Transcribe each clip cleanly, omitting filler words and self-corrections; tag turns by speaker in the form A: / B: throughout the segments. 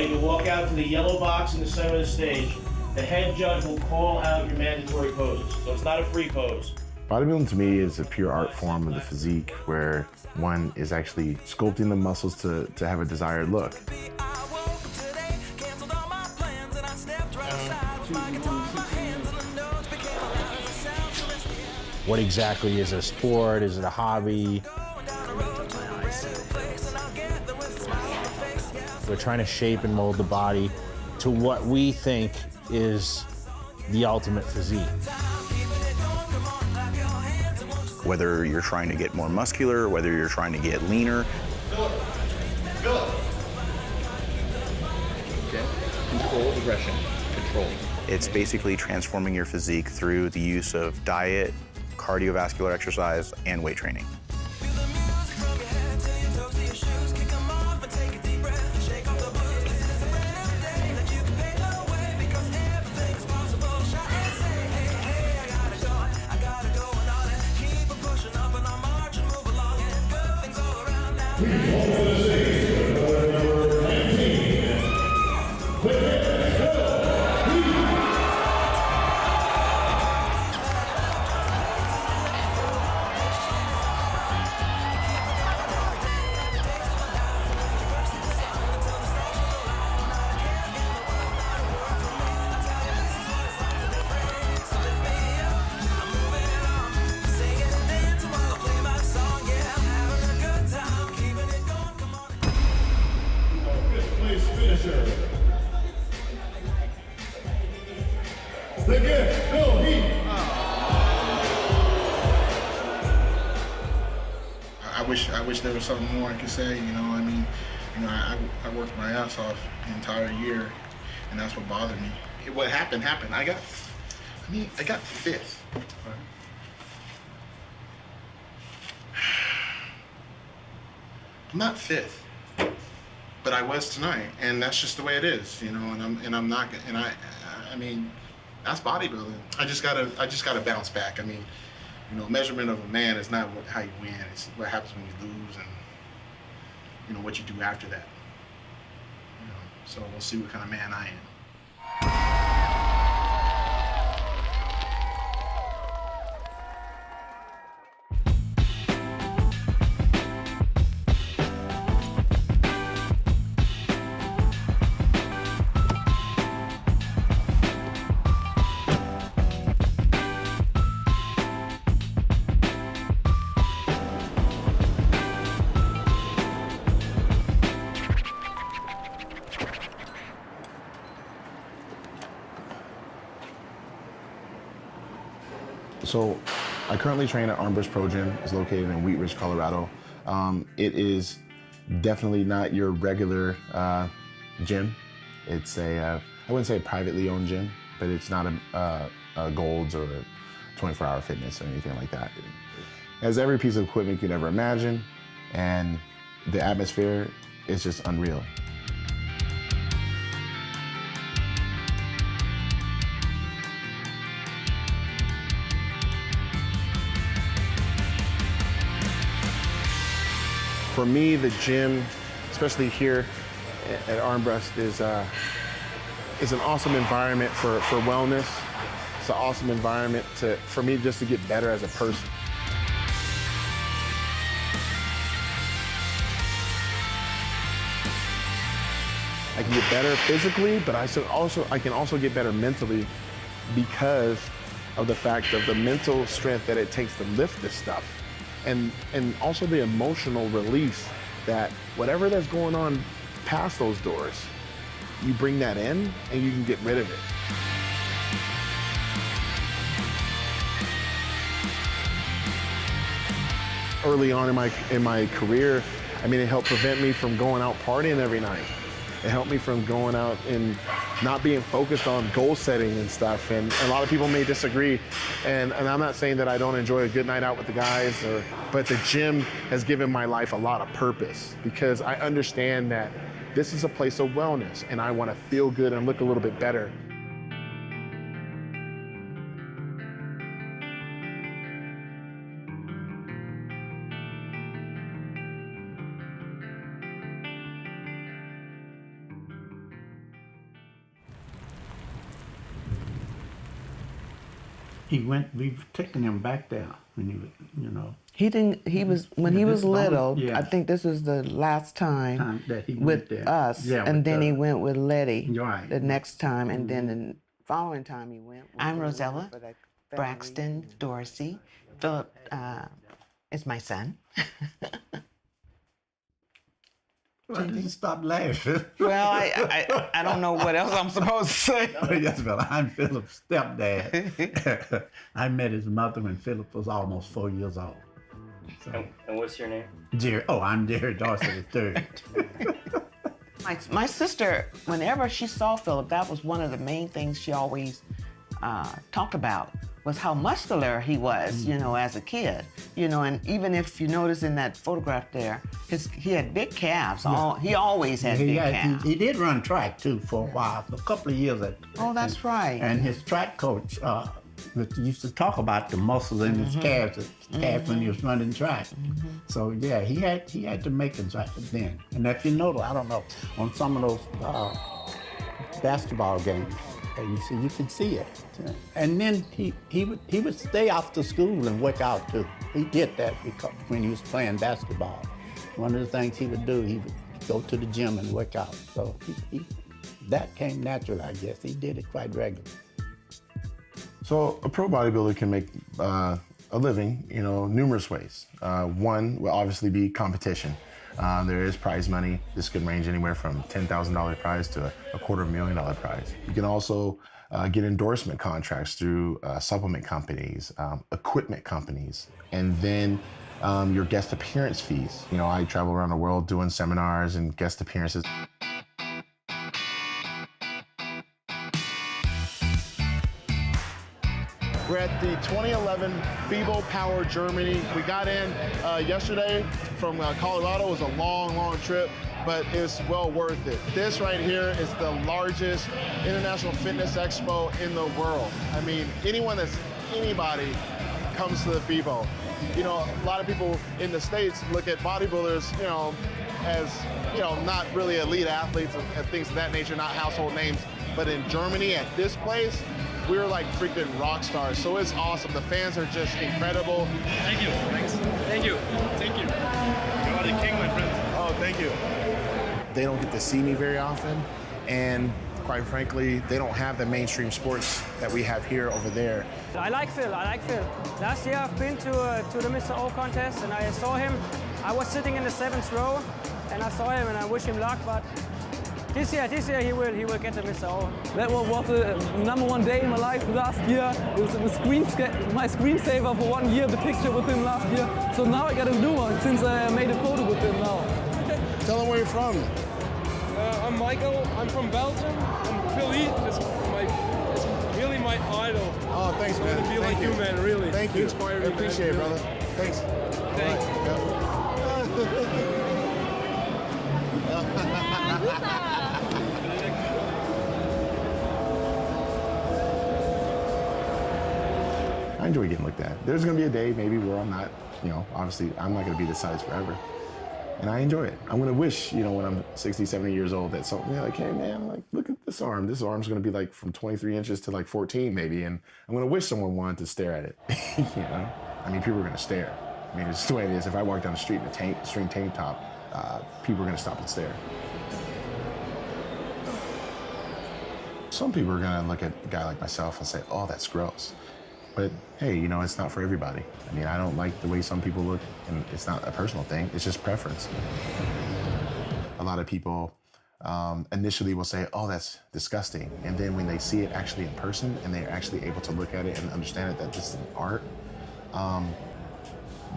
A: right? You walk out to the yellow box in the center of the stage. The head judge will call out your mandatory poses, so it's not a free pose.
B: Bodybuilding to me is a pure art form of the physique where one is actually sculpting the muscles to have a desired look.
C: What exactly is a sport? Is it a hobby? We're trying to shape and mold the body to what we think is the ultimate physique.
D: Whether you're trying to get more muscular, whether you're trying to get leaner.
E: Okay. Control, aggression, control.
D: It's basically transforming your physique through the use of diet, cardiovascular exercise, and weight training.
F: I wish there was something more I could say, you know. I mean, you know, I worked my ass off the entire year, and that's what bothered me. What happened. I got fifth. I'm not fifth, but I was tonight, and that's just the way it is, you know. I mean, that's bodybuilding. I just gotta bounce back. I mean, you know, measurement of a man is not how you win. It's what happens when you lose, and you know what you do after that. You know, so we'll see what kind of man I am.
B: So I currently train at Armbrust Pro Gym. It's located in Wheat Ridge, Colorado. It is definitely not your regular gym. It's I wouldn't say a privately owned gym, but it's not a Gold's or a 24-hour fitness or anything like that. It has every piece of equipment you could ever imagine, and the atmosphere is just unreal. For me, the gym, especially here at Armbrust, is an awesome environment for wellness. It's an awesome environment for me just to get better as a person. I can get better physically, but I can also get better mentally because of the fact of the mental strength that it takes to lift this stuff. And also the emotional release that whatever that's going on past those doors, you bring that in and you can get rid of it. Early on in my career, I mean, it helped prevent me from going out partying every night. It helped me from going out and not being focused on goal setting and stuff. And a lot of people may disagree. And I'm not saying that I don't enjoy a good night out with the guys, but the gym has given my life a lot of purpose because I understand that this is a place of wellness and I want to feel good and look a little bit better.
G: We've taken him back there when he was, you know.
H: He didn't. He was when he was little.
G: Yeah.
H: I think this was the last time
G: That he went
H: with
G: there.
H: us,
G: Yeah,
H: and
G: with
H: then he
G: us.
H: went with Letty.
G: Right.
H: The next time, and then the following time he went. I'm Rosella Braxton Dorsey. Philip is my son.
G: Well, just stop laughing.
H: Well, I don't know what else I'm supposed to say.
G: Yes, well, I'm Philip's stepdad. I met his mother when Philip was almost 4 years old. So,
E: And what's your name?
G: Jerry. Oh, I'm Jerry Dorsey III.
H: My sister, whenever she saw Philip, that was one of the main things she always talked about, was how muscular he was, you know, as a kid. You know, and even if you notice in that photograph there, he had big calves. He always had big calves.
G: He did run track too for a while, for a couple of years.
H: Oh, that's right.
G: And his track coach used to talk about the muscles in his calves when he was running track. So yeah, he had to make them right then. And if you notice, I don't know, on some of those basketball games, you can see it. And then he would stay after school and work out too. He did that because when he was playing basketball. One of the things he would do, he would go to the gym and work out. So that came naturally, I guess. He did it quite regularly.
B: So a pro bodybuilder can make a living, you know, numerous ways. One will obviously be competition. There is prize money. This could range anywhere from $10,000 prize to a $250,000 prize. You can also get endorsement contracts through supplement companies, equipment companies, and then your guest appearance fees. You know, I travel around the world doing seminars and guest appearances.
I: We're at the 2011 FIBO Power Germany. We got in yesterday from Colorado. It was a long trip, but it's well worth it. This right here is the largest international fitness expo in the world. I mean, anybody comes to the FIBO. You know, a lot of people in the States look at bodybuilders, you know, as, you know, not really elite athletes and things of that nature, not household names. But in Germany, at this place, we were like freaking rock stars. So it's awesome. The fans are just incredible.
J: Thank you. Thanks. Thank you. Thank you. You are the king, my friend.
I: Oh, thank you.
K: They don't get to see me very often, and quite frankly, they don't have the mainstream sports that we have here over there.
L: I like Phil. Last year I've been to the Mr. O contest, and I saw him. I was sitting in the 7th row, and I saw him, and I wish him luck, but this year he will get the Mr. O.
M: That was the #1 day in my life last year. It was my screensaver for 1 year, the picture with him last year. So now I got a new one since I made a photo with him now.
I: Tell them where you're from.
J: I'm Michael. I'm from Belgium. And Phil Heath is really my idol.
I: Oh, thanks, man.
J: I want to be like you, man, really.
I: Thank you.
J: You inspire me,
I: I appreciate it,
J: man.
I: brother. Thanks.
J: Thanks.
B: I enjoy getting looked at. There's gonna be a day maybe where I'm not, you know, obviously I'm not gonna be this size forever. And I enjoy it. I'm gonna wish, you know, when I'm 60, 70 years old that something like, hey man, like look at this arm. This arm's gonna be like from 23 inches to like 14 maybe. And I'm gonna wish someone wanted to stare at it, you know? I mean, people are gonna stare. I mean, it's just the way it is. If I walk down the street in a string tank top, people are gonna stop and stare. Some people are gonna look at a guy like myself and say, oh, that's gross. But hey, you know, it's not for everybody. I mean, I don't like the way some people look, and it's not a personal thing, it's just preference. A lot of people initially will say, oh, that's disgusting. And then when they see it actually in person and they're actually able to look at it and understand it, that this is an art,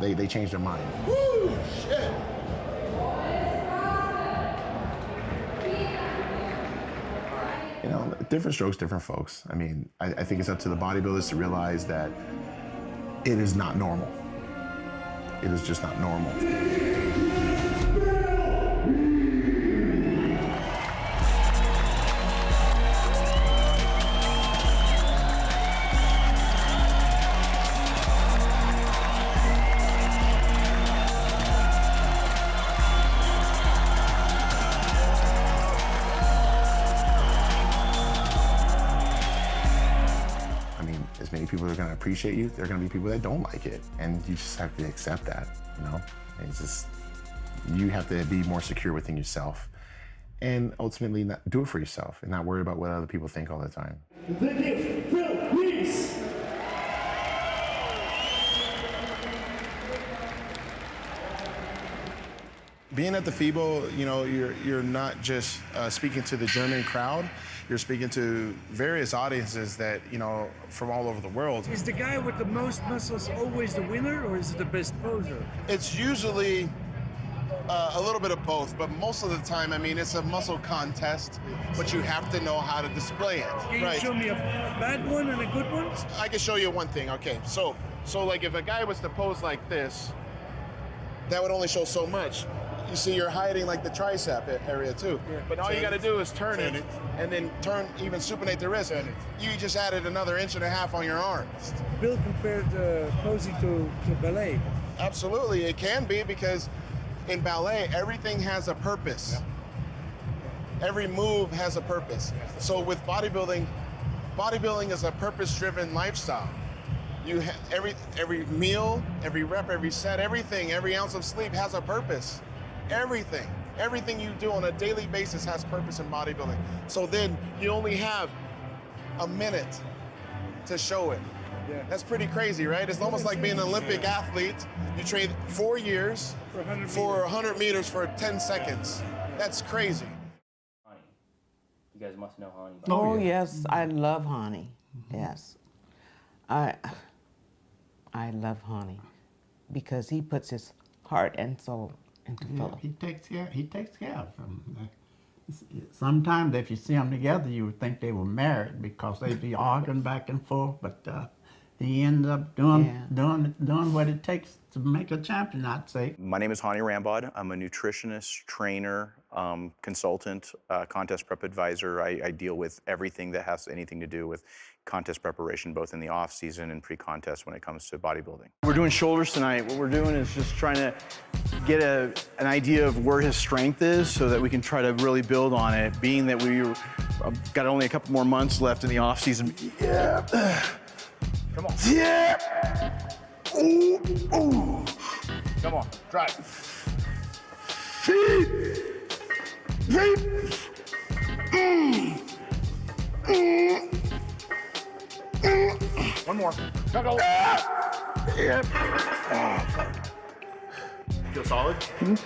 B: they change their mind.
I: Woo, shit.
B: You know, different strokes, different folks. I mean, I think it's up to the bodybuilders to realize that it is not normal. It is just not normal. people that are gonna appreciate you. There are gonna be people that don't like it. And you just have to accept that, you know? And it's just, you have to be more secure within yourself and ultimately not do it for yourself and not worry about what other people think all the time.
K: Being at the FIBO, you know, you're not just speaking to the German crowd, you're speaking to various audiences that, you know, from all over the world.
N: Is the guy with the most muscles always the winner, or is it the best poser?
K: It's usually a little bit of both, but most of the time, I mean, it's a muscle contest, but you have to know how to display it.
N: Can you show me a bad one and a good one?
K: I can show you one thing, okay. So like if a guy was to pose like this, that would only show so much. You see, you're hiding like the tricep area too. Yeah. But all you got to do is turn it, and then even supinate the wrist. You just added another 1.5 inches on your arm.
N: Bill compared posing to ballet.
K: Absolutely, it can be, because in ballet, everything has a purpose. Yeah. Every move has a purpose. So with bodybuilding is a purpose-driven lifestyle. You every meal, every rep, every set, everything, every ounce of sleep has a purpose. Everything you do on a daily basis has purpose in bodybuilding. So then you only have a minute to show it. Yeah. That's pretty crazy, right? It's almost like being an Olympic athlete. You train 4 years for 100 meters for 10 seconds. That's crazy.
O: You guys must know Hani.
H: Oh, yes, I love Hani. Yes. I love Hani because he puts his heart and soul into Philip.
G: He takes care of him. Sometimes if you see them together, you would think they were married because they'd be arguing back and forth, but he ended up doing what it takes to make a champion, I'd say.
D: My name is Hani Rambod. I'm a nutritionist, trainer, consultant, contest prep advisor. I deal with everything that has anything to do with contest preparation, both in the off season and pre-contest when it comes to bodybuilding.
P: We're doing shoulders tonight. What we're doing is just trying to get an idea of where his strength is so that we can try to really build on it, being that we've got only a couple more months left in the off season. Yeah.
K: Come on.
P: Yeah. Ooh. Ooh.
K: Come on, drive.
P: Feet. Feet.
K: One more. Go.
P: Yeah.
K: Feel solid? Yeah.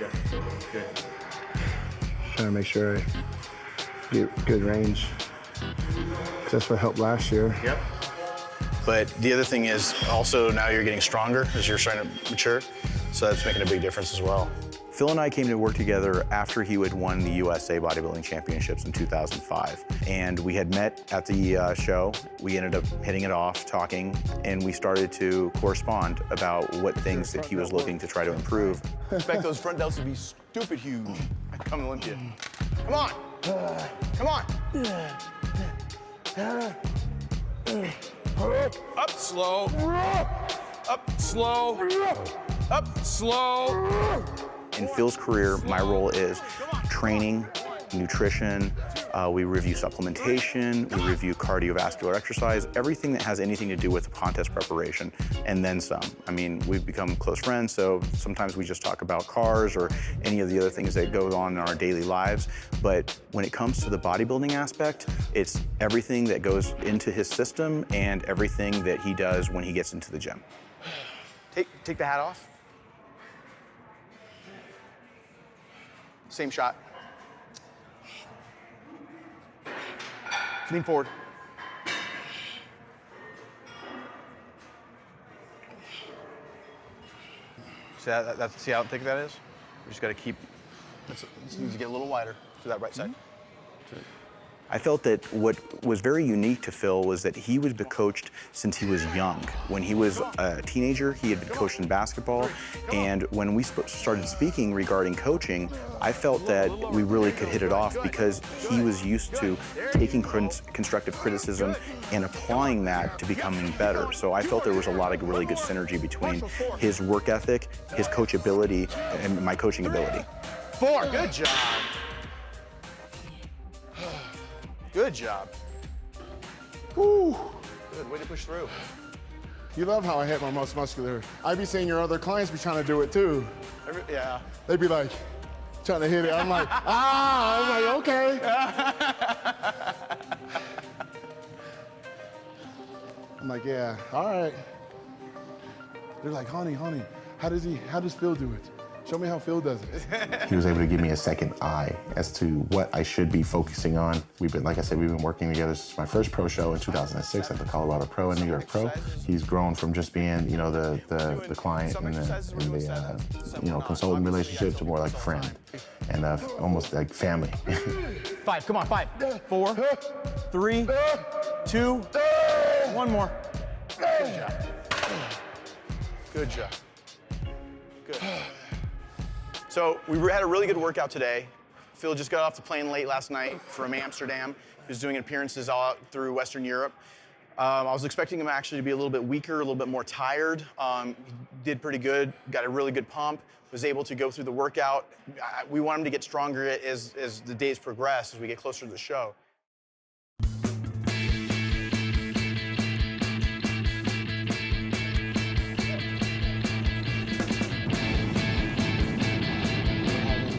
K: Good.
Q: Trying to make sure I get good range. That's what helped last year.
K: Yep.
D: But the other thing is also now you're getting stronger as you're starting to mature, so that's making a big difference as well. Phil and I came to work together after he had won the USA Bodybuilding Championships in 2005. And we had met at the show. We ended up hitting it off, talking, and we started to correspond about what things that he was looking to try to improve.
P: Expect those front delts to be stupid huge. Come Olympia. Come on. Come on. Up slow. Up slow. Up slow.
D: In Phil's career, my role is training, nutrition, we review supplementation, we review cardiovascular exercise, everything that has anything to do with contest preparation, and then some. I mean, we've become close friends, so sometimes we just talk about cars or any of the other things that go on in our daily lives. But when it comes to the bodybuilding aspect, it's everything that goes into his system and everything that he does when he gets into the gym.
P: Take the hat off. Same shot. Lean forward. See how thick that is? We just got to keep. This needs to get a little wider to that right side.
D: I felt that what was very unique to Phil was that he was coached since he was young. When he was a teenager, he had been coached in basketball, and when we started speaking regarding coaching, I felt that we really could hit it off because he was used to taking constructive criticism and applying that to becoming better. So I felt there was a lot of really good synergy between his work ethic, his coachability, and my coaching ability.
P: 4, good job. Good job. Woo. Good, way to push through.
I: You love how I hit my most muscular. I be seeing your other clients be trying to do it too.
P: Yeah.
I: They be like, trying to hit it. I'm like, I'm like, okay. I'm like, yeah, all right. They're like, honey, how does Phil do it? Show me how Phil does it.
B: He was able to give me a second eye as to what I should be focusing on. Like I said, we've been working together since my first pro show in 2006 at the Colorado Pro and New York Pro. He's grown from just being, the client and the consultant relationship to more like a friend and almost like family.
P: 5, come on, 5, 4, 3, 2, 1 more. Good job. Good job. Good. So we had a really good workout today. Phil just got off the plane late last night from Amsterdam. He was doing appearances all out through Western Europe. I was expecting him actually to be a little bit weaker, a little bit more tired. He did pretty good, got a really good pump, was able to go through the workout. We want him to get stronger as the days progress, as we get closer to the show.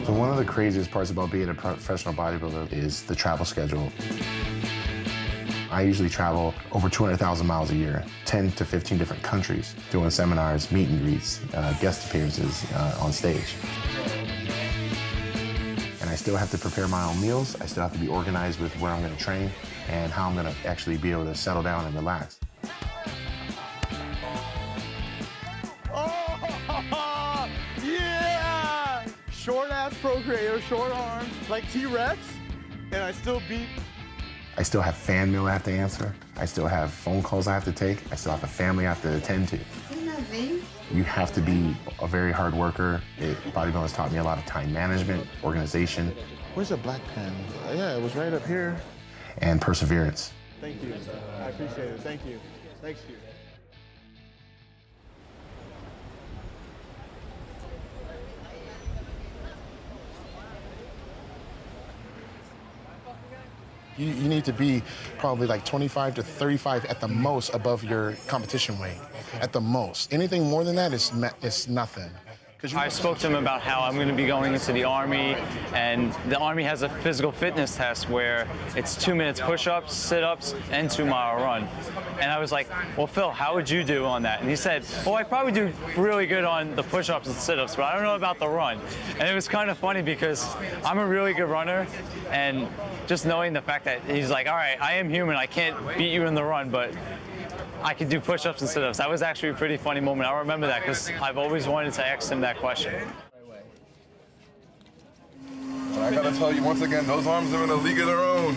B: So one of the craziest parts about being a professional bodybuilder is the travel schedule. I usually travel over 200,000 miles a year, 10 to 15 different countries, doing seminars, meet and greets, guest appearances on stage. And I still have to prepare my own meals. I still have to be organized with where I'm gonna train and how I'm gonna actually be able to settle down and relax.
P: Oh, yeah! Short ass pro creator, short arms, like T-Rex, and I still beat.
B: I still have fan mail I have to answer. I still have phone calls I have to take. I still have a family I have to attend to. You have to be a very hard worker. Bodybuilding has taught me a lot of time management, organization.
I: Where's the black pen? Yeah, it was right up here.
B: And perseverance.
I: Thank you. I appreciate it. Thank you. Thank you.
F: You need to be probably like 25 to 35 at the most above your competition weight, at the most. Anything more than that is nothing.
R: I spoke to him about how I'm going to be going into the Army, and the Army has a physical fitness test where it's 2 minutes push-ups, sit-ups, and 2-mile run. And I was like, well, Phil, how would you do on that? And he said, well, I probably do really good on the push-ups and sit-ups, but I don't know about the run. And it was kind of funny because I'm a really good runner, and just knowing the fact that he's like, all right, I am human, I can't beat you in the run, but I can do push-ups and sit-ups. That was actually a pretty funny moment. I remember that because I've always wanted to ask him that question.
S: I gotta tell you once again, those arms are in a league of their own.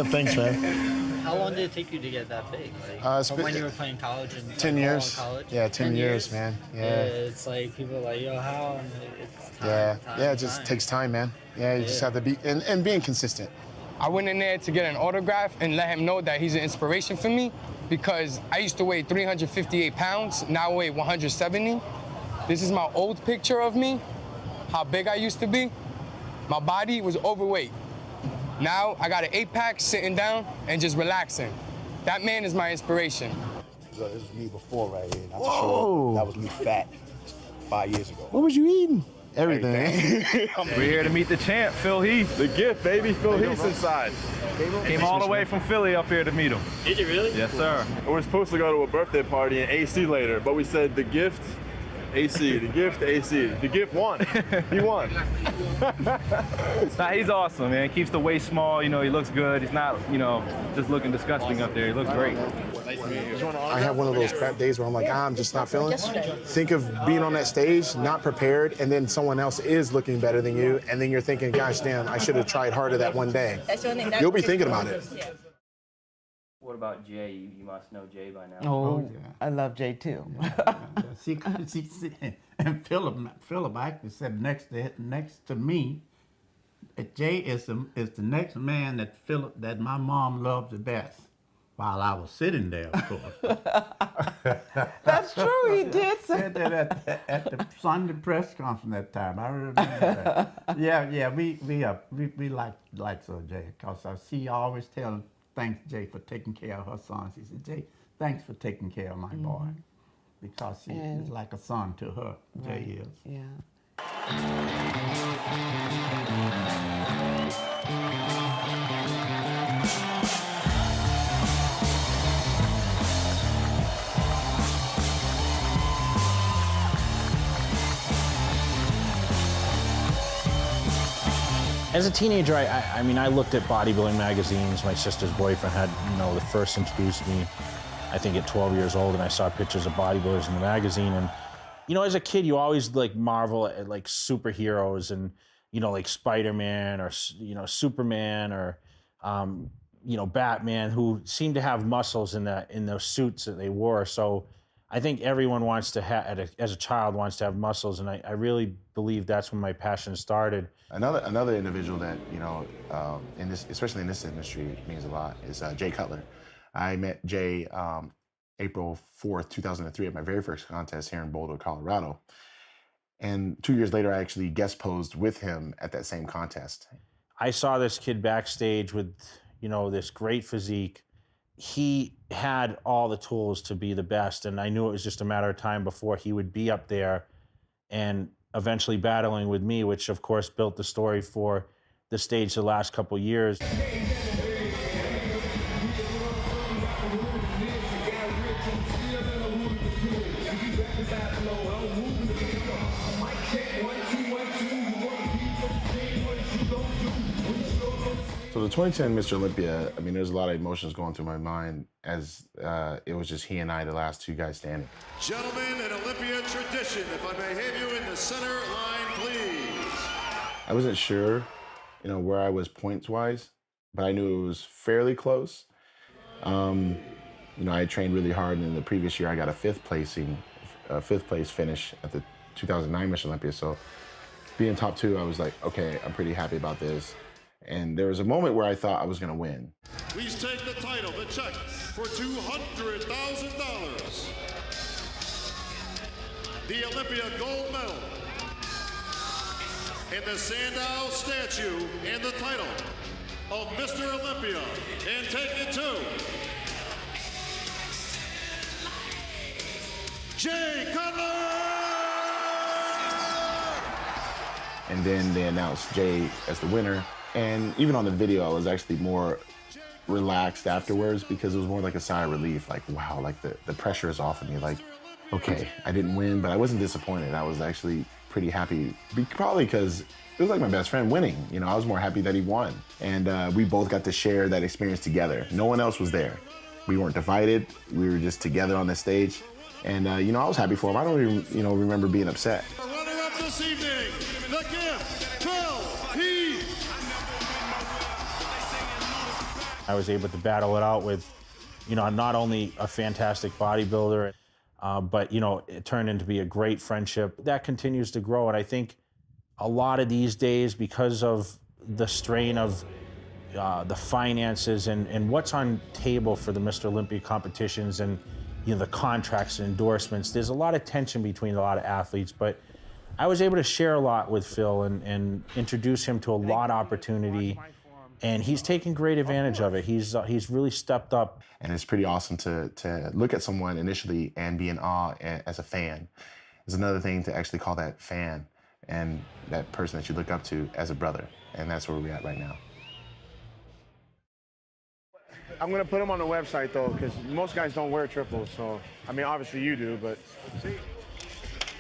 F: Thanks, man.
T: How long did it take you to get that big? Like, from when you were playing college and
F: 10 years.
T: College?
F: Yeah, 10 years, man. Yeah.
T: It's like people are like, yo, how? And it's time.
F: Yeah, it just takes time, man. Yeah, you just have to be and being consistent.
J: I went in there to get an autograph and let him know that he's an inspiration for me because I used to weigh 358 pounds, now I weigh 170. This is my old picture of me, how big I used to be. My body was overweight. Now I got an 8-pack sitting down and just relaxing. That man is my inspiration.
U: So this is me before right here.
F: Whoa.
U: That was me fat 5 years ago.
F: What was you eating? Everything.
V: We're here to meet the champ, Phil Heath. The gift, baby. Phil Heath's inside. Came all the way from Philly up here to meet him.
O: Did you really?
V: Yes, sir. We're supposed to go to a birthday party in AC later, but we said the gift, AC. The gift, AC. The gift won. He won. Nah, he's awesome, man. Keeps the waist small. You know, he looks good. He's not, just looking disgusting up there. He looks great.
F: I have one of those crap days where I'm like, I'm just not feeling it. Think of being on that stage, not prepared, and then someone else is looking better than you, and then you're thinking, gosh, damn, I should have tried harder that one day. You'll be thinking about it.
O: What about Jay? You must know Jay by now.
H: Oh, yeah. I love Jay too.
G: See, and Philip actually said next to me, Jay is the next man that my mom loved the best. While I was sitting there, of course.
H: That's true. He did say
G: said that at the Sunday press conference that time. I remember that. Yeah. We like Jay because she always thanks Jay for taking care of her sons. He said, Jay, thanks for taking care of my boy, because he is like a son to her. Jay is.
H: Yeah.
A: As a teenager, I mean, I looked at bodybuilding magazines. My sister's boyfriend had, the first introduced me, I think at 12 years old, and I saw pictures of bodybuilders in the magazine. And, as a kid, you always like marvel at like superheroes and, like Spider-Man or, Superman or, Batman, who seemed to have muscles in those suits that they wore. So I think everyone wants to have, as a child, wants to have muscles, and I really believe that's when my passion started.
B: Another individual that especially in this industry, means a lot is Jay Cutler. I met Jay April 4th, 2003, at my very first contest here in Boulder, Colorado. And 2 years later, I actually guest posed with him at that same contest.
A: I saw this kid backstage with, this great physique. He had all the tools to be the best, and I knew it was just a matter of time before he would be up there and eventually battling with me, which of course built the story for the stage the last couple years.
B: So the 2010 Mr. Olympia, I mean, there's a lot of emotions going through my mind as it was just he and I, the last two guys standing.
C: Gentlemen, in Olympia tradition, if I may have you in the center line, please.
B: I wasn't sure, where I was points-wise, but I knew it was fairly close. I trained really hard, and in the previous year, I got a fifth place finish at the 2009 Mr. Olympia. So being top two, I was like, okay, I'm pretty happy about this. And there was a moment where I thought I was going to win.
C: Please take the title, the check, for $200,000. The Olympia gold medal, and the Sandow statue, and the title of Mr. Olympia. And take it to Jay Cutler!
B: And then they announced Jay as the winner. And even on the video, I was actually more relaxed afterwards because it was more like a sigh of relief. Like, wow, like the pressure is off of me. Like, okay, I didn't win, but I wasn't disappointed. I was actually pretty happy, probably because it was like my best friend winning. I was more happy that he won. And we both got to share that experience together. No one else was there. We weren't divided. We were just together on the stage. And, I was happy for him. I don't even, remember being upset.
C: Runner-up this evening, the gift, Phil Heath.
A: I was able to battle it out with, not only a fantastic bodybuilder, but, it turned into be a great friendship. That continues to grow. And I think a lot of these days, because of the strain of the finances and what's on table for the Mr. Olympia competitions and, the contracts and endorsements, there's a lot of tension between a lot of athletes. But I was able to share a lot with Phil and introduce him to a lot of opportunity. And he's taken great advantage of it. He's really stepped up.
B: And it's pretty awesome to look at someone initially and be in awe as a fan. It's another thing to actually call that fan and that person that you look up to as a brother. And that's where we're at right now.
I: I'm gonna put them on the website though, because most guys don't wear triples. So, I mean, obviously you do, but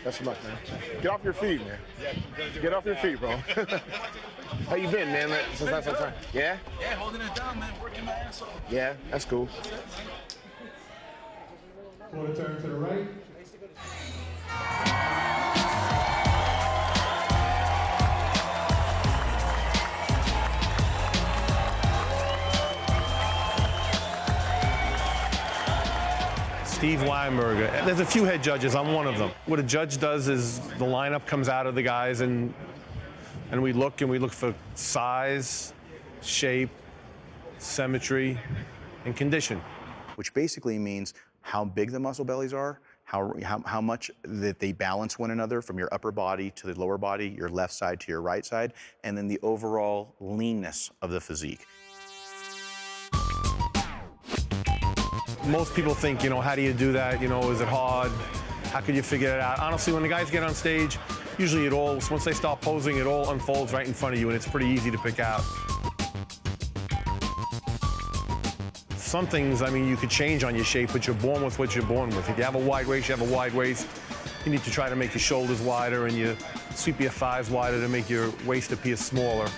I: best of luck, man. Get off your feet, man. Get off your feet, bro. How you been, man? Since last time? Yeah?
W: Yeah, holding it down, man. Working my ass off.
I: Yeah, that's cool.
X: Quarter turn to the right.
Y: Steve Weinberger. There's a few head judges. I'm one of them. What a judge does is the lineup comes out of the guys and we look for size, shape, symmetry, and condition.
D: Which basically means how big the muscle bellies are, how much that they balance one another from your upper body to the lower body, your left side to your right side, and then the overall leanness of the physique.
Y: Most people think, you know, how do you do that? You know, is it hard? How could you figure it out? Honestly, when the guys get on stage, usually once they start posing, it all unfolds right in front of you, and it's pretty easy to pick out. Some things, I mean, you could change on your shape, but you're born with what you're born with. If you have a wide waist, you have a wide waist. You need to try to make your shoulders wider and you sweep your thighs wider to make your waist appear smaller.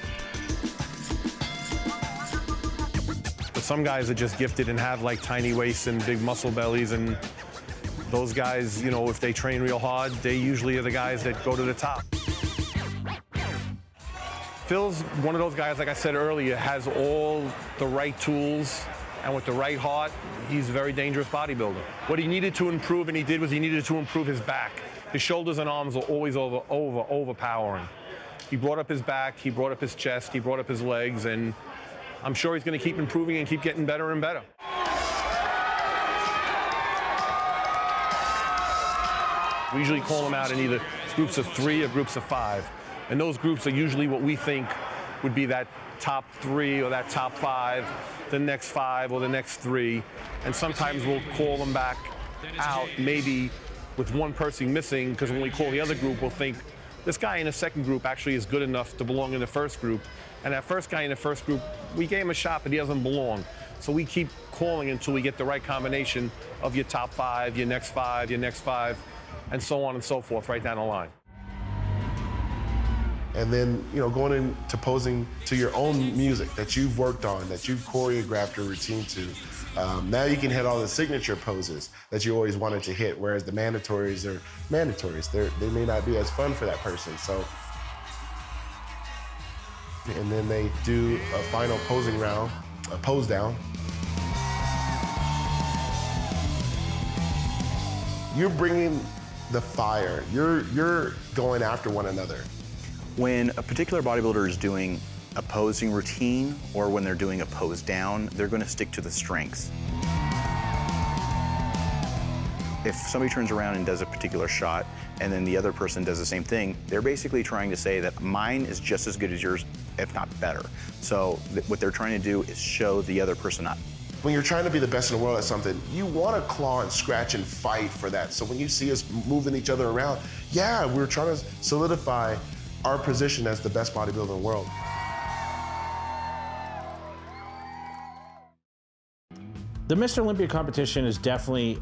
Y: But some guys are just gifted and have like tiny waists and big muscle bellies, and those guys, you know, if they train real hard, they usually are the guys that go to the top. Phil's one of those guys, like I said earlier, has all the right tools, and with the right heart, he's a very dangerous bodybuilder. What he needed to improve, and he did, was he needed to improve his back. His shoulders and arms are always overpowering. He brought up his back, he brought up his chest, he brought up his legs, and I'm sure he's going to keep improving and keep getting better and better. We usually call them out in either groups of 3 or groups of 5. And those groups are usually what we think would be that top 3 or that top 5, the next 5 or the next 3. And sometimes we'll call them back out, maybe with one person missing, because when we call the other group, we'll think, this guy in the second group actually is good enough to belong in the first group. And that first guy in the first group, we gave him a shot, but he doesn't belong. So we keep calling until we get the right combination of your top 5, your next 5, your next 5, and so on and so forth, right down the line.
B: And then, you know, going into posing to your own music that you've worked on, that you've choreographed your routine to. Now you can hit all the signature poses that you always wanted to hit, whereas the mandatories are mandatories. They may not be as fun for that person, so. And then they do a final posing round, a pose down. You're bringing the fire. You're going after one another.
D: When a particular bodybuilder is doing a posing routine or when they're doing a pose down, they're going to stick to the strengths. If somebody turns around and does a particular shot and then the other person does the same thing, they're basically trying to say that mine is just as good as yours, if not better. So what they're trying to do is show the other person up.
B: When you're trying to be the best in the world at something, you want to claw and scratch and fight for that. So when you see us moving each other around, yeah, we're trying to solidify our position as the best bodybuilder in the world.
A: The Mr. Olympia competition is definitely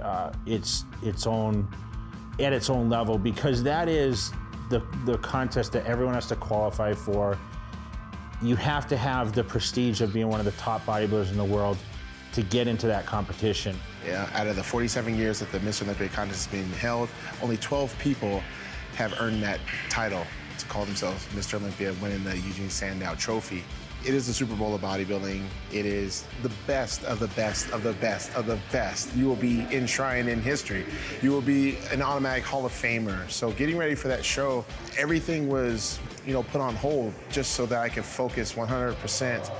A: its own level, because that is the contest that everyone has to qualify for. You have to have the prestige of being one of the top bodybuilders in the world to get into that competition.
F: Yeah, out of the 47 years that the Mr. Olympia contest has been held, only 12 people have earned that title to call themselves Mr. Olympia, winning the Eugene Sandow Trophy. It is the Super Bowl of bodybuilding. It is the best of the best of the best of the best. You will be enshrined in history. You will be an automatic Hall of Famer. So getting ready for that show, everything was, you know, put on hold just so that I could focus 100%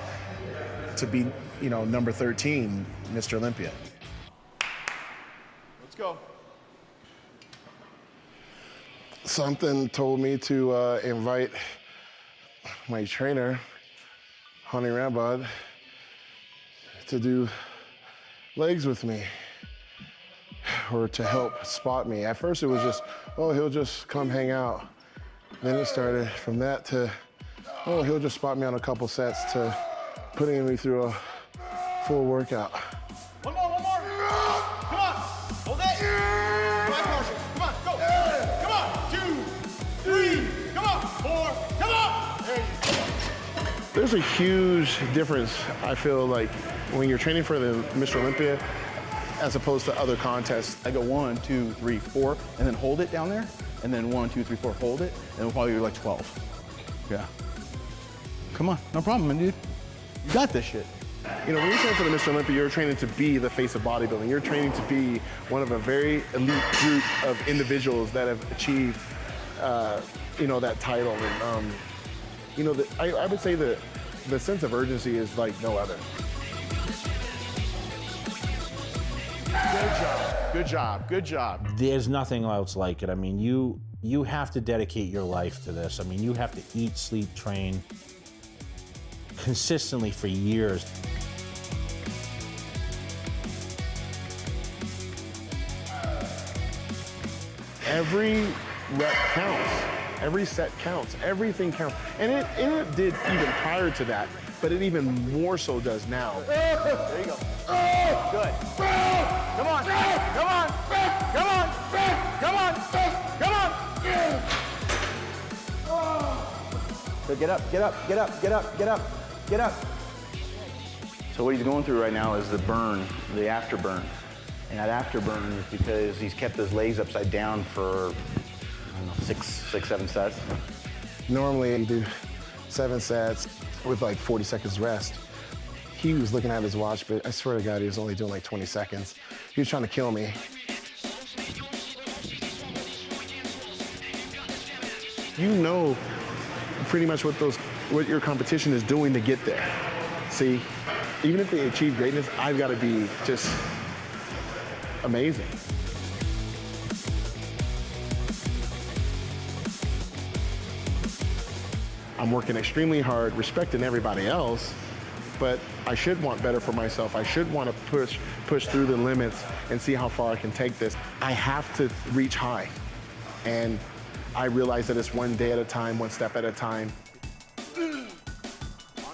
F: to be, you know, number 13, Mr. Olympia.
V: Let's go.
B: Something told me to invite my trainer, Honey Rambod, to do legs with me, or to help spot me. At first it was just, oh, he'll just come hang out. Then it started from that to, oh, he'll just spot me on a couple sets, to putting me through a full workout.
W: One more. Come on. Hold it. Five partial. Come on, go. Come on. 2, 3. Come on. 4. Come on. There you go.
B: There's a huge difference, I feel like, when you're training for the Mr. Olympia as opposed to other contests.
P: I go 1, 2, 3, 4, and then hold it down there, and then 1, 2, 3, 4, hold it, and we'll probably do like 12. Yeah. Come on, no problem, man, dude. You got this shit.
B: You know, when you're training for the Mr. Olympia, you're training to be the face of bodybuilding. You're training to be one of a very elite group of individuals that have achieved, you know, that title. And, you know, I would say that the sense of urgency is like no other.
V: Good job.
A: There's nothing else like it. I mean, you have to dedicate your life to this. I mean, you have to eat, sleep, train consistently for years.
K: every rep counts. Every set counts. Everything counts. And it did even prior to that, but it even more so does now.
W: There you go. Good. Come on. Come on. Come on. Come on. Come on.
P: So get up, get up, get up, get up, get up, get up. So what he's going through right now is the burn, the afterburn. And that afterburn is because he's kept his legs upside down for, I don't know, six, 7 sets.
B: Normally you do 7 sets with like 40 seconds rest. He was looking at his watch, but I swear to God, he was only doing like 20 seconds. He was trying to kill me. You know pretty much what your competition is doing to get there. See, even if they achieve greatness, I've got to be just amazing. I'm working extremely hard, respecting everybody else, but I should want better for myself. I should want to push through the limits and see how far I can take this. I have to reach high. And I realize that it's one day at a time, one step at a time.
W: On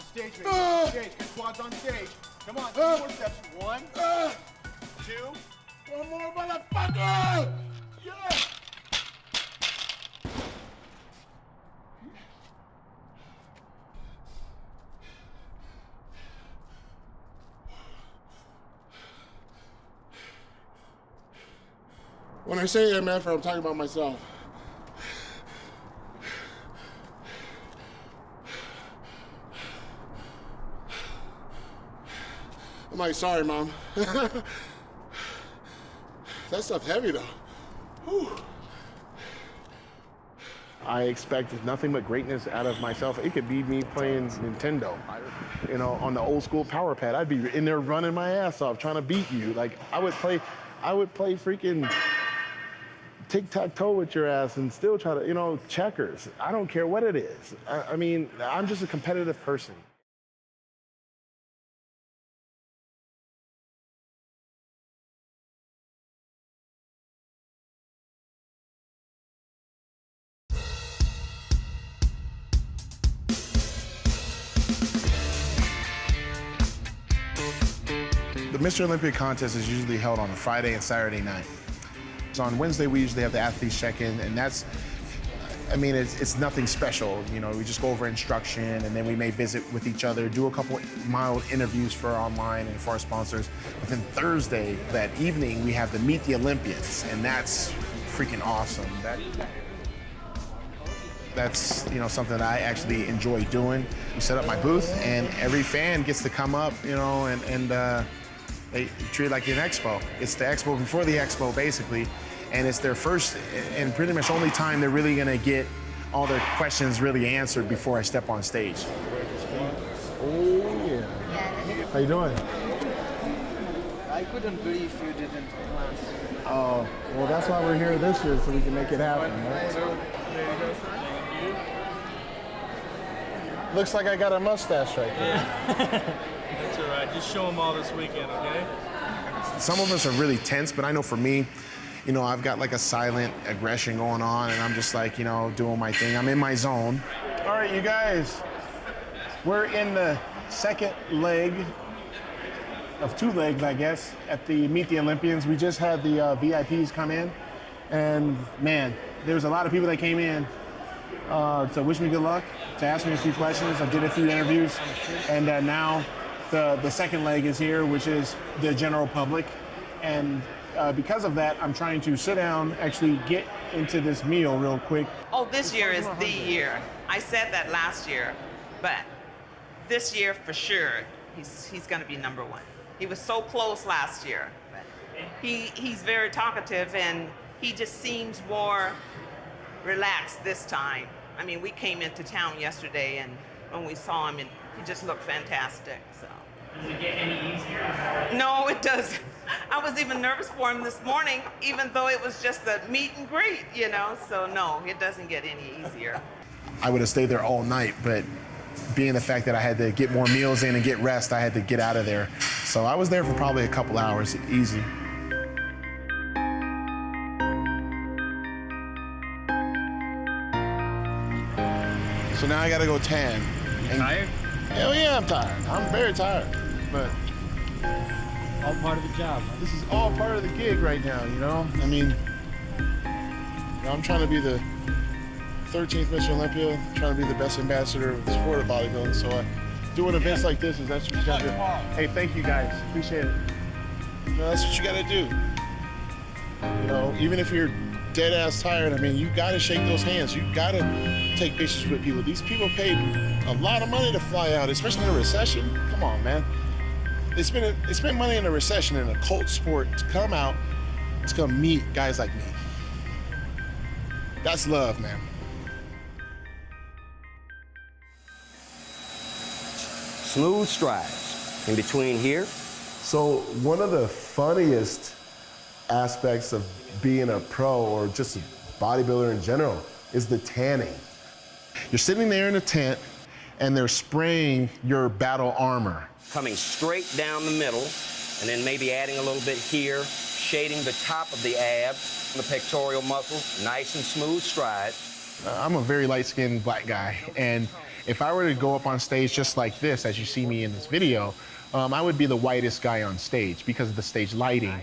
W: stage, baby. On stage. Good quads on stage. Come on, 2 more steps. 1, 2. One more, motherfucker! Yeah!
K: When I say MF, I'm talking about myself. I'm like, sorry, Mom. That stuff's heavy, though. Whew. I expect nothing but greatness out of myself. It could be me playing Nintendo, you know, on the old school power pad. I'd be in there running my ass off, trying to beat you. Like, I would play freaking tic-tac-toe with your ass and still try to, you know, checkers. I don't care what it is. I mean, I'm just a competitive person. The Mr. Olympia contest is usually held on a Friday and Saturday night. So on Wednesday, we usually have the athletes check in, and that's, I mean, it's nothing special. You know, we just go over instruction, and then we may visit with each other, do a couple mild interviews for online and for our sponsors. But then Thursday, that evening, we have the Meet the Olympians, and that's freaking awesome. That's, you know, something that I actually enjoy doing. We set up my booth, and every fan gets to come up, you know, and they treat it like an expo. It's the expo before the expo, basically, and it's their first and pretty much only time they're really gonna get all their questions really answered before I step on stage. Oh, yeah. How you doing?
T: I couldn't believe you didn't class.
K: Oh, well, that's why we're here this year, so we can make it happen, right?
T: There you go, sir.
K: Looks like I got a mustache right there.
T: Yeah. That's all right. Just show them all this weekend, okay?
B: Some of us are really tense, but I know for me, you know, I've got like a silent aggression going on, and I'm just like, you know, doing my thing. I'm in my zone.
K: All right, you guys, we're in the second leg of 2 legs, I guess, at the Meet the Olympians. We just had the VIPs come in, and man, there was a lot of people that came in to wish me good luck, to ask me a few questions. I did a few interviews, and now the second leg is here, which is the general public. And because of that, I'm trying to sit down, actually get into this meal real quick.
H: Oh, this year is the year. I said that last year, but this year for sure, he's going to be number 1. He was so close last year. He's very talkative, and he just seems more relaxed this time. I mean, we came into town yesterday, and when we saw him, he just looked fantastic. So.
T: Does it get any easier?
H: No, it doesn't. I was even nervous for him this morning, even though it was just a meet and greet, you know. So no, it doesn't get any easier.
B: I would have stayed there all night, but being the fact that I had to get more meals in and get rest, I had to get out of there. So I was there for probably a couple hours, easy.
K: So now I gotta go tan.
T: Tired?
K: Hell yeah, I'm tired. I'm very tired. But
T: All part of the job. Huh?
K: this is all part of the gig right now, you know? I mean, you know, I'm trying to be the 13th Mr. Olympia, trying to be the best ambassador of the sport of bodybuilding. So doing events like this that's what you gotta do. Hey, thank you guys. Appreciate it. You know, that's what you gotta do. You know, even if you're dead ass tired, I mean, you gotta shake those hands. You gotta take pictures with people. These people paid a lot of money to fly out, especially in a recession. Come on, man. They spent money in a recession in a cult sport to come out, to come meet guys like me. That's love, man.
E: Smooth strides in between here.
L: So one of the funniest aspects of being a pro or just a bodybuilder in general is the tanning.
K: You're sitting there in a tent and they're spraying your battle armor.
E: Coming straight down the middle, and then maybe adding a little bit here, shading the top of the abs, the pectoral muscles, nice and smooth stride.
K: I'm a very light-skinned black guy, and if I were to go up on stage just like this, as you see me in this video, I would be the whitest guy on stage because of the stage lighting,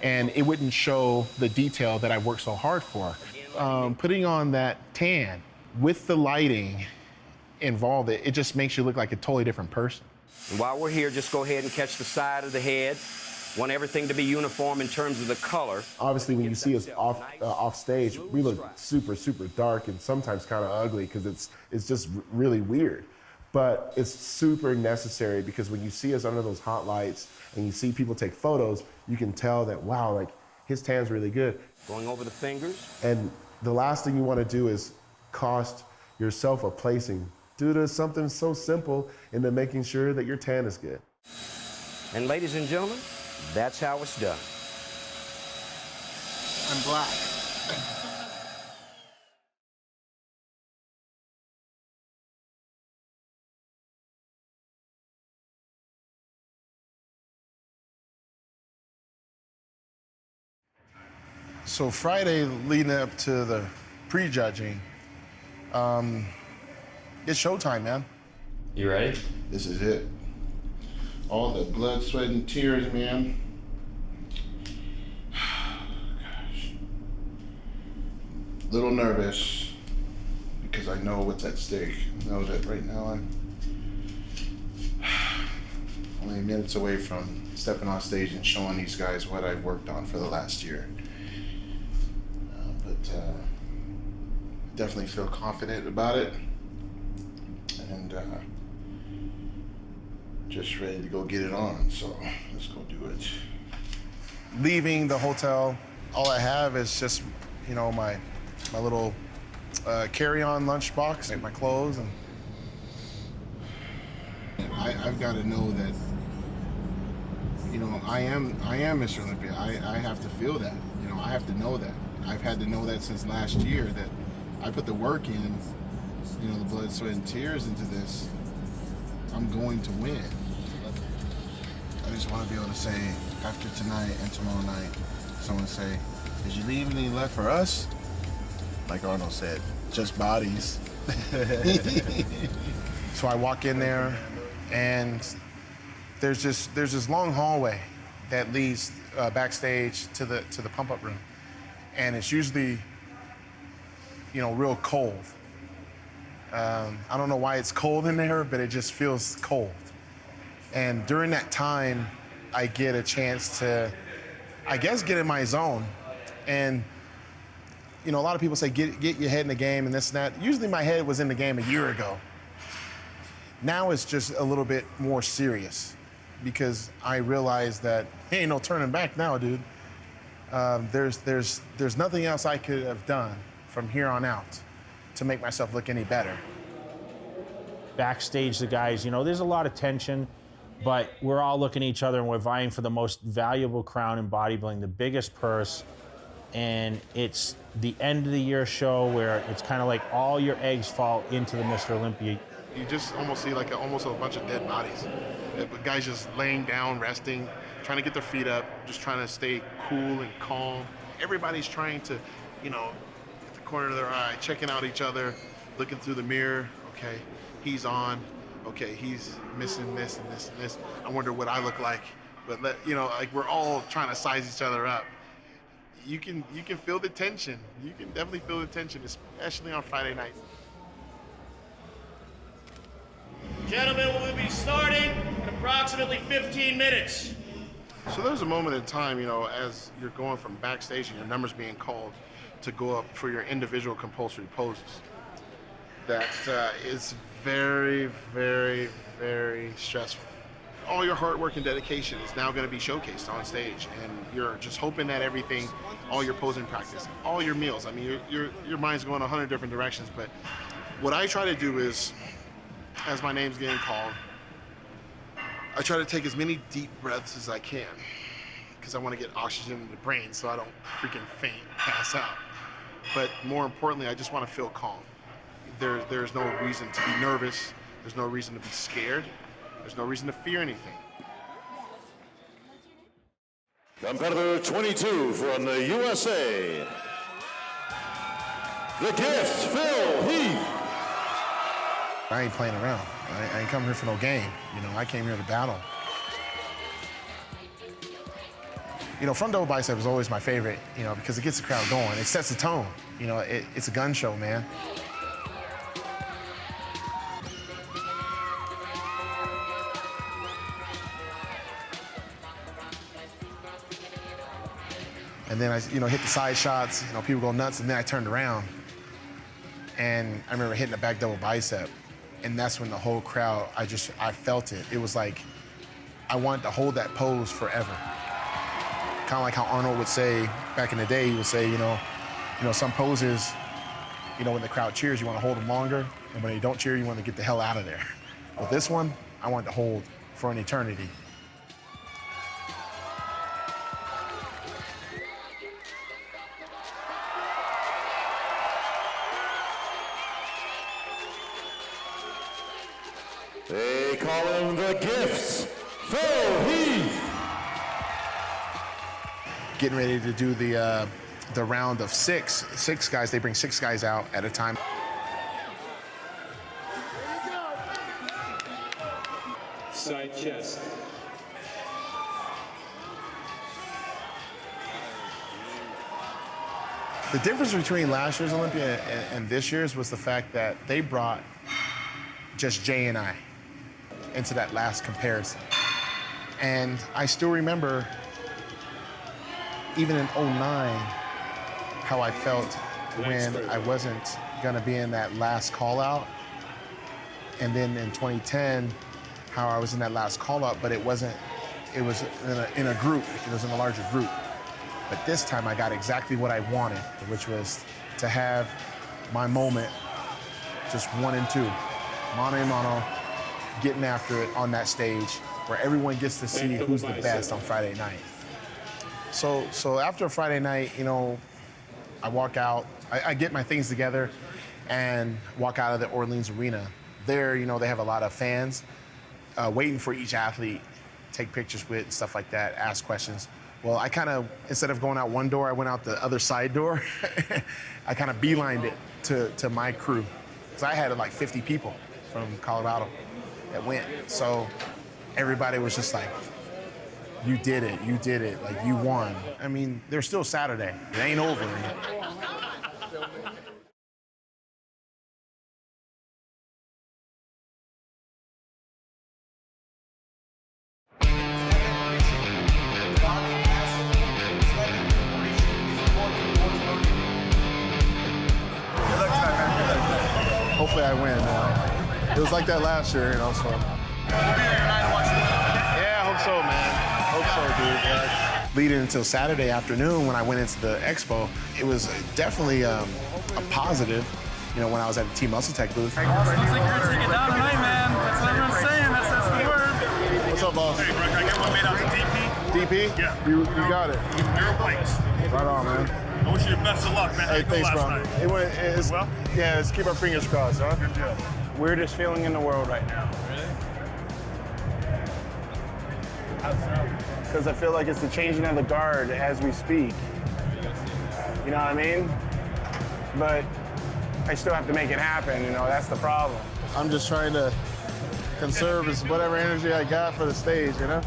K: and it wouldn't show the detail that I worked so hard for. Putting on that tan with the lighting involved, it just makes you look like a totally different person.
E: And while we're here, just go ahead and catch the side of the head. Want everything to be uniform in terms of the color.
L: Obviously, when you see us off stage, we look super, super dark and sometimes kind of ugly because it's just really weird. But it's super necessary because when you see us under those hot lights and you see people take photos, you can tell that, wow, like his tan's really good.
E: Going over the fingers.
L: And the last thing you want to do is cost yourself a placing due to something so simple into making sure that your tan is good.
E: And ladies and gentlemen, that's how it's done.
K: I'm black. So Friday leading up to the prejudging, it's showtime, man.
F: You ready?
K: This is it. All the blood, sweat, and tears, man. Gosh. Little nervous because I know what's at stake. I know that right now I'm only minutes away from stepping on stage and showing these guys what I've worked on for the last year. But definitely feel confident about it. And just ready to go get it on, so let's go do it. Leaving the hotel, all I have is just, you know, my little carry-on lunchbox, like my clothes, and I've got to know that, you know, I am Mr. Olympia. I have to feel that, you know, I have to know that. I've had to know that since last year, that I put the work in, you know, the blood, sweat, and tears into this. I'm going to win. I just want to be able to say, after tonight and tomorrow night, someone say, did you leave any left for us? Like Arnold said, just bodies. So I walk in there, and there's this long hallway that leads backstage to the pump-up room, and it's usually, you know, real cold. I don't know why it's cold in there, but it just feels cold. And during that time, I get a chance to, I guess, get in my zone. And, you know, a lot of people say, get your head in the game and this and that. Usually my head was in the game a year ago. Now it's just a little bit more serious because I realize that, hey, ain't no turning back now, dude. There's nothing else I could have done from here on out to make myself look any better.
A: Backstage, the guys, you know, there's a lot of tension, but we're all looking at each other and we're vying for the most valuable crown in bodybuilding, the biggest purse. And it's the end of the year show where it's kind of like all your eggs fall into the Mr. Olympia.
K: You just almost see like almost a bunch of dead bodies. Guys just laying down, resting, trying to get their feet up, just trying to stay cool and calm. Everybody's trying to, you know, at the corner of their eye, checking out each other, looking through the mirror. okay, he's on, okay, he's missing this and this and this. I wonder what I look like. But like we're all trying to size each other up. You can feel the tension. You can definitely feel the tension, especially on Friday nights.
W: Gentlemen, we'll be starting in approximately 15 minutes.
K: So there's a moment in time, as you're going from backstage and your number's being called to go up for your individual compulsory poses. That is very, very, very stressful. All your hard work and dedication is now going to be showcased on stage, and you're just hoping that everything, all your posing practice, all your meals, I mean, your mind's going 100 different directions, but what I try to do is, as my name's getting called, I try to take as many deep breaths as I can, because I want to get oxygen in the brain so I don't freaking faint, pass out. But more importantly, I just want to feel calm. There's no reason to be nervous. There's no reason to be scared. There's no reason to fear anything.
C: Competitor 22 from the USA, the Gift, Phil Heath.
B: I ain't playing around. I ain't come here for no game. I came here to battle. Front double bicep is always my favorite, because it gets the crowd going. It sets the tone. It's a gun show, man. And then I, hit the side shots, people go nuts, and then I turned around. And I remember hitting the back double bicep. And that's when the whole crowd, I felt it. It was like, I wanted to hold that pose forever. Kind of like how Arnold would say back in the day, he would say, some poses, when the crowd cheers, you want to hold them longer. And when they don't cheer, you want to get the hell out of there. But this one, I wanted to hold for an eternity.
C: They call him the Gifts, Phil Heath.
B: Getting ready to do the round of six. 6 guys, they bring 6 guys out at a time.
M: Side chest.
B: The difference between last year's Olympia and this year's was the fact that they brought just Jay and I into that last comparison. And I still remember, even in 2009, how I felt when I wasn't gonna be in that last call out. And then in 2010, how I was in that last call out, but it was in a group, it was in a larger group. But this time I got exactly what I wanted, which was to have my moment, just 1 and 2, mano a mano, getting after it on that stage where everyone gets to see who's the best on Friday night. So after Friday night, I walk out, I get my things together and walk out of the Orleans Arena. There, they have a lot of fans waiting for each athlete, take pictures with, and stuff like that, ask questions. Well, I kind of, instead of going out one door, I went out the other side door. I kind of beelined it to my crew. Because I had like 50 people from Colorado that went. So everybody was just like, you did it, like you won. I mean, there's still Saturday. It ain't over yet. Hopefully I win. It was like that last year, so. We'll be here tonight to watch you win. Yeah, I hope so, man. Hope so, dude. Yeah. Leading until Saturday afternoon when I went into the expo, it was definitely a positive, when I was at the Team Muscle Tech booth.
W: Looks like you're gonna take it down tonight, man. That's what everyone's saying. That's the word.
B: What's up, boss?
W: Hey, Greg, can I get one made out to DP?
B: DP?
W: Yeah.
B: You got it.
W: Zero plates.
B: Right on, man.
W: I wish you the best of luck, man.
B: Hey, thanks, bro.
W: Well?
B: Yeah, let's keep our fingers crossed, huh?
W: Good deal.
N: Weirdest feeling in the world right now.
W: Really?
N: Because I feel like it's the changing of the guard as we speak. You know what I mean? But I still have to make it happen, that's the problem.
I: I'm just trying to conserve whatever energy I got for the stage, you know?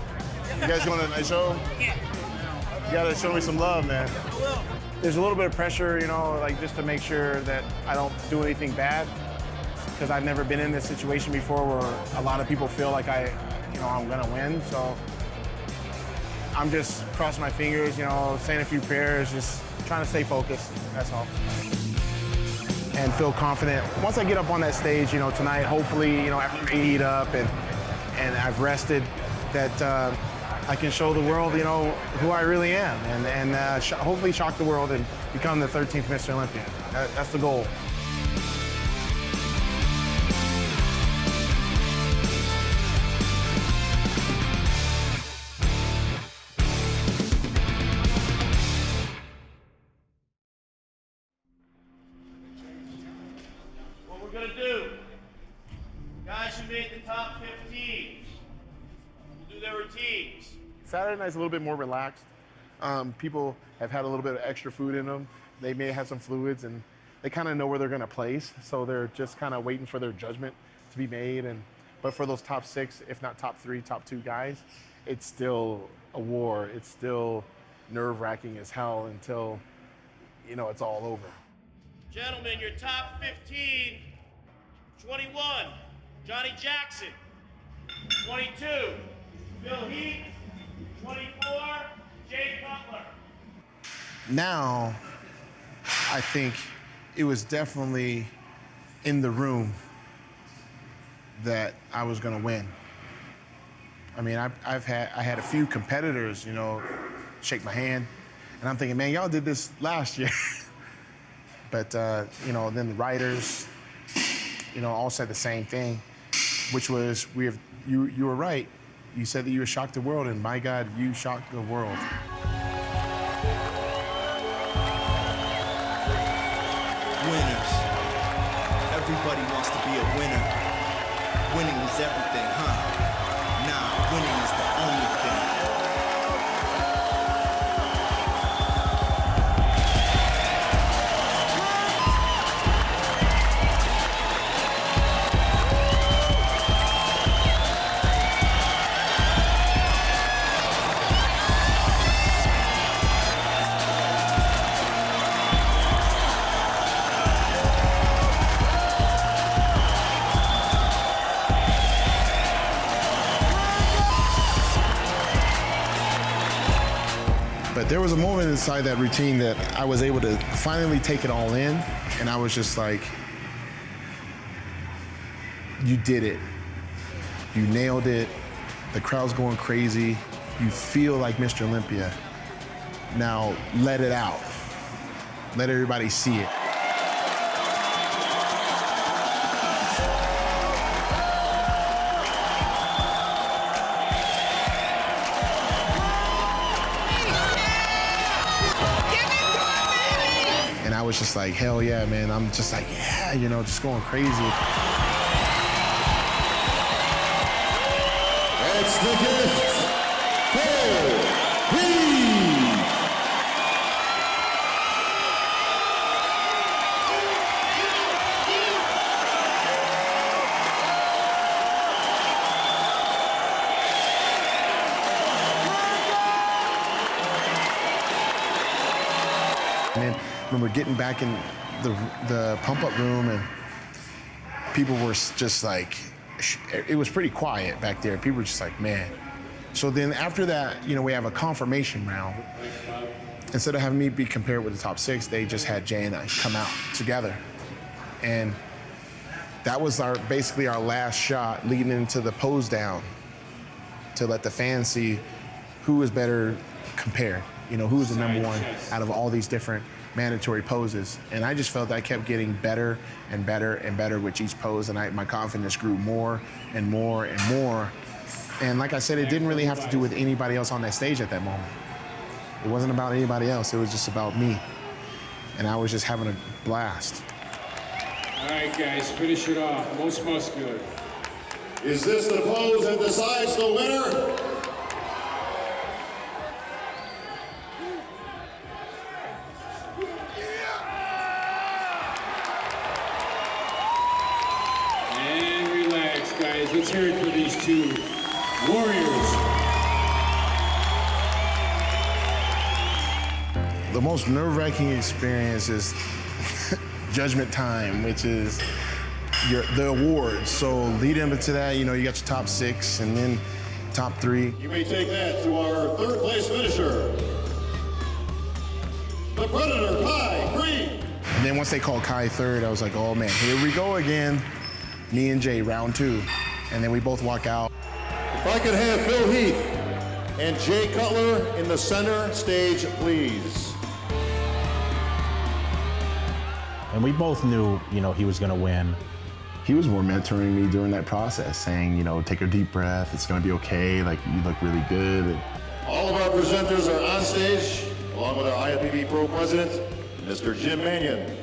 I: You guys going to a nice show? Yeah. You gotta show me some love, man.
N: There's a little bit of pressure, you know, like just to make sure that I don't do anything bad, because I've never been in this situation before where a lot of people feel like I'm gonna win. So I'm just crossing my fingers, you know, saying a few prayers, just trying to stay focused, that's all. And feel confident. Once I get up on that stage, you know, tonight, hopefully, you know, after I heat up and I've rested, that I can show the world, you know, who I really am, and hopefully shock the world and become the 13th Mr. Olympia. That's the goal.
W: What we're gonna do, guys who made the top 15 will do their routines.
I: Saturday night's a little bit more relaxed. People have had a little bit of extra food in them. They may have some fluids, and they kind of know where they're going to place, so they're just kind of waiting for their judgment to be made. But for those top 6, if not top 3, top 2 guys, it's still a war. It's still nerve-wracking as hell until, you know, it's all over.
W: Gentlemen, your top 15, 21, Johnny Jackson. 22, Phil Heath. 24, Jay Cutler.
K: Now, I think it was definitely in the room that I was gonna win. I mean, I had a few competitors, you know, shake my hand, and I'm thinking, man, y'all did this last year. But you know, then the writers, you know, all said the same thing, which was, you were right. You said that you would shock the world, and my God, you shocked the world.
J: Winners. Everybody wants to be a winner. Winning is everything, huh? Nah, winning is the only thing.
K: But there was a moment inside that routine that I was able to finally take it all in, and I was just like, you did it. You nailed it. The crowd's going crazy. You feel like Mr. Olympia. Now let it out. Let everybody see it. And I was just like, hell yeah, man. I'm just like, yeah, you know, just going crazy.
C: It's the gift for Heath.
K: And then when we're getting back in the pump-up room, and people were just like, it was pretty quiet back there. People were just like, man. So then after that, you know, we have a confirmation round. Instead of having me be compared with the top 6, they just had Jay and I come out together. And that was basically our last shot leading into the pose down to let the fans see who was better compared. You know, who was the number one out of all these different mandatory poses. And I just felt I kept getting better and better and better with each pose, and my confidence grew more and more and more. And like I said, it didn't really have to do with anybody else on that stage at that moment. It wasn't about anybody else, it was just about me. And I was just having a blast.
M: All right, guys, finish it off. Most muscular.
C: Is this the pose that decides the winner?
M: And
K: The most nerve-wracking experience is judgment time, which is the awards. So leading up to that, you know, you got your top 6 and then top 3.
C: You may take that to our third place finisher, the Predator, Kai Green.
K: And then once they called Kai third, I was like, oh man, here we go again. Me and Jay, round 2. And then we both walk out.
C: If I could have Phil Heath and Jay Cutler in the center stage, please.
A: And we both knew, you know, he was going to win.
B: He was more mentoring me during that process, saying, you know, take a deep breath, it's gonna be okay, like, you look really good.
C: All of our presenters are on stage, along with our IFBB Pro President, Mr. Jim Mannion.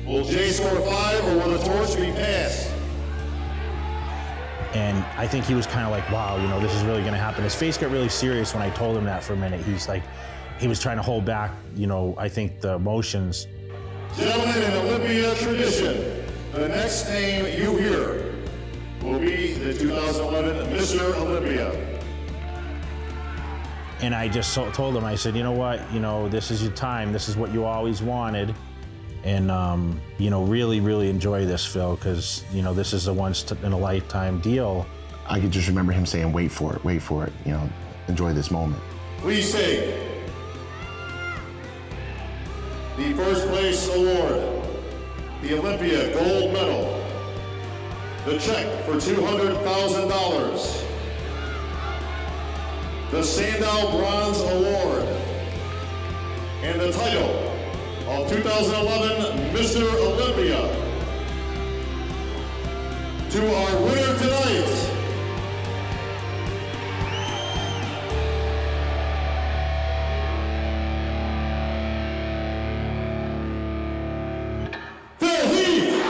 C: Will Jay score 5 or will the torch be passed?
A: And I think he was kind of like, wow, you know, this is really going to happen. His face got really serious when I told him that for a minute. He's like, he was trying to hold back, you know, I think the emotions.
C: Gentlemen, in Olympia tradition, the next name you hear will be the 2011 Mr. Olympia.
A: And I just told him, I said, you know what, you know, this is your time. This is what you always wanted. And, you know, really, really enjoy this, Phil, because, you know, this is a once-in-a-lifetime deal.
B: I could just remember him saying, wait for it, you know, enjoy this moment.
C: Please take the first place award, the Olympia Gold Medal, the check for $200,000, the Sandow Bronze Award, and the title of 2011 Mr. Olympia. To our winner tonight, Phil Heath.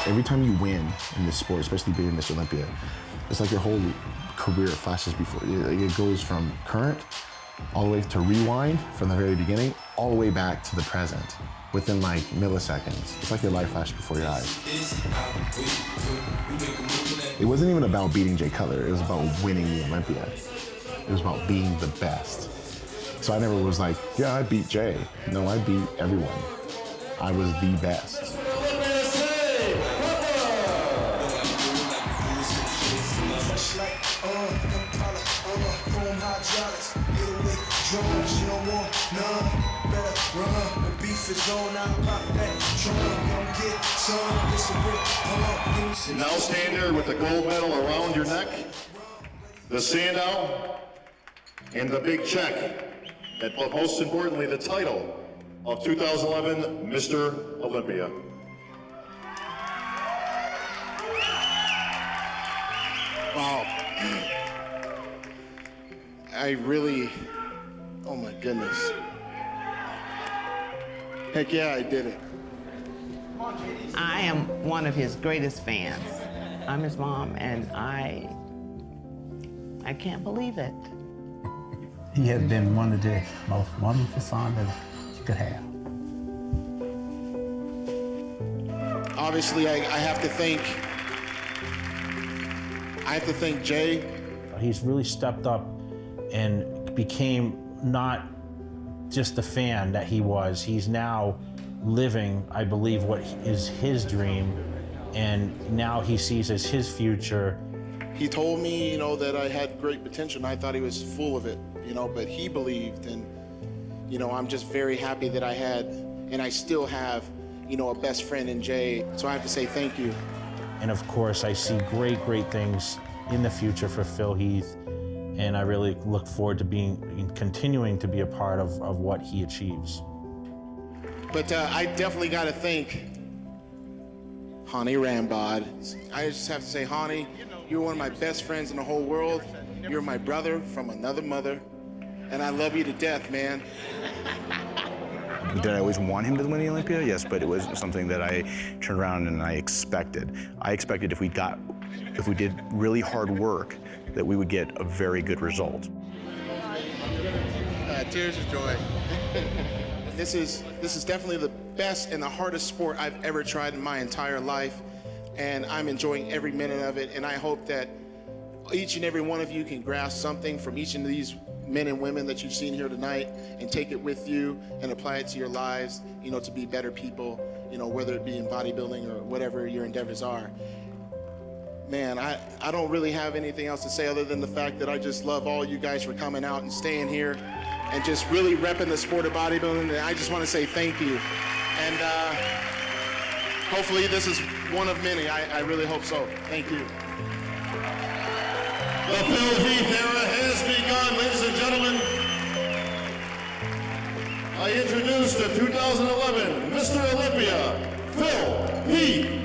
B: Every time you win in this sport, especially being Mr. Olympia, it's like your whole career flashes before. It goes from current all the way to rewind from the very beginning, all the way back to the present within like milliseconds. It's like your life flashed before your eyes. It wasn't even about beating Jay Cutler. It was about winning the Olympia. It was about being the best. So I never was like, yeah, I beat Jay. No, I beat everyone. I was the best.
C: Now stand there with the gold medal around your neck, the Sandow, and the big check, and most importantly, the title of 2011 Mr. Olympia.
K: Wow. I really, oh my goodness. Heck yeah, I did it.
H: I am one of his greatest fans. I'm his mom, and I can't believe it.
G: He has been one of the most wonderful sons that you could have.
K: Obviously, I have to thank Jay.
A: He's really stepped up and became not just the fan that he was. He's now living, I believe, what is his dream, and now he sees as his future.
K: He told me, you know, that I had great potential, and I thought he was full of it, you know, but he believed, and, you know, I'm just very happy that I had, and I still have, you know, a best friend in Jay, so I have to say thank you.
A: And of course, I see great, great things in the future for Phil Heath, and I really look forward to continuing to be a part of what he achieves.
K: But I definitely got to thank Hani Rambod. I just have to say, Hani, you're one of my best friends in the whole world. You're my brother from another mother, and I love you to death, man.
D: Did I always want him to win the Olympia? Yes, but it was something that I turned around and I expected. I expected if we did really hard work, that we would get a very good result.
K: Tears of joy.
F: this is definitely the best and the hardest sport I've ever tried in my entire life, and I'm enjoying every minute of it. And I hope that each and every one of you can grasp something from each of these men and women that you've seen here tonight and take it with you and apply it to your lives, you know, to be better people, you know, whether it be in bodybuilding or whatever your endeavors are. Man, I don't really have anything else to say other than the fact that I just love all you guys for coming out and staying here and just really repping the sport of bodybuilding. And I just want to say thank you. And hopefully this is one of many. I really hope so. Thank you.
C: The Phil Heath era has begun, ladies and gentlemen. I introduce the 2011 Mr. Olympia, Phil Heath.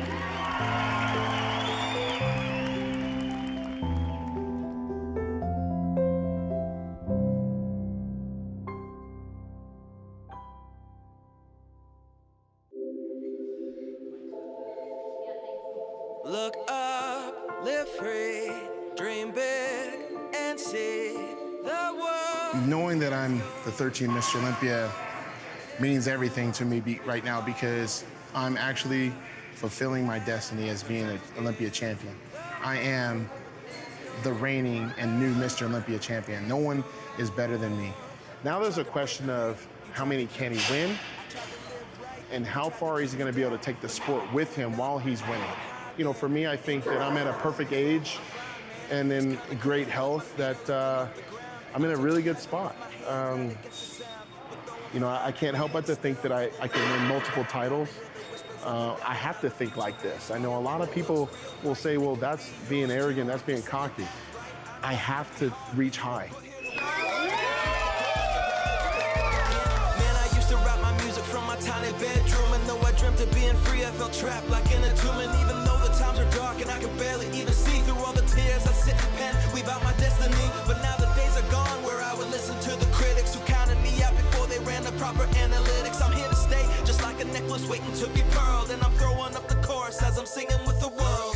J: Look up, live free, dream big, and see the world.
F: Knowing that I'm the 13th Mr. Olympia means everything to me right now because I'm actually fulfilling my destiny as being an Olympia champion. I am the reigning and new Mr. Olympia champion. No one is better than me.
L: Now there's a question of how many can he win and how far is he going to be able to take the sport with him while he's winning. You know, for me, I think that I'm at a perfect age and in great health that I'm in a really good spot. You know, I can't help but to think that I can win multiple titles. I have to think like this. I know a lot of people will say, well, that's being arrogant, that's being cocky. I have to reach high.
J: Man, I used to rap my music from my tiny bedroom, and though I dreamt of being free, I felt trapped like in a tomb. And even though the times are dark and I can barely even see through all the tears, I sit and pen, weave out my destiny. But now the days are gone where I would listen to the critics who counted me out before they ran the proper analytics. I'm here to stay, just like a necklace waiting to be pearled, and I'm throwing up the chorus as I'm singing with the world.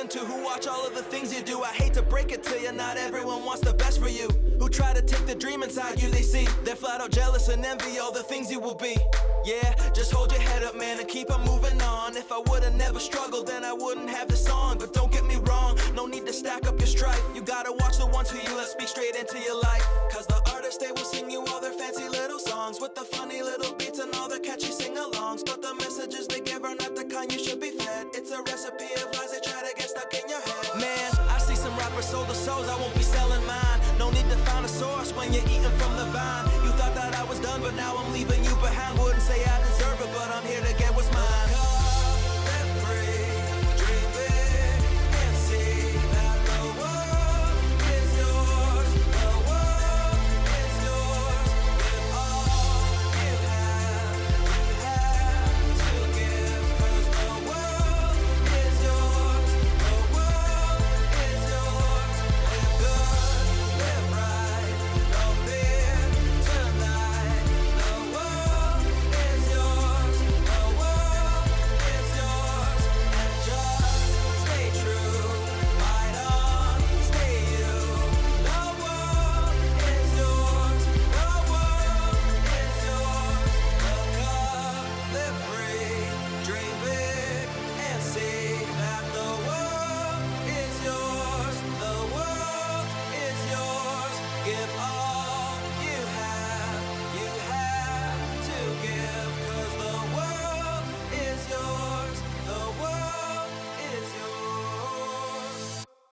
J: To who watch all of the things you do. I hate to break it to you, not everyone wants the best for you. Who try to take the dream inside you, they see they're flat out jealous and envy all the things you will be. Yeah, just hold your head up, man, and keep on moving on. If I would've never struggled, then I wouldn't have this song. But don't get me wrong, no need to stack up your strife. You gotta watch the ones who you let speak straight into your life. Cause the artists, they will sing you all their fancy little songs with the funny little beats and all their catchy sing-alongs. But the messages they give are not the kind you should be fed. It's a recipe of lies they try to get stuck in your head. Man, I see some rappers sold their souls, I won't be selling mine. No need to find a source when you're eating from the vine. You thought that I was done, but now I'm leaving you behind. Wouldn't say I deserve it, but I'm here to get what's mine.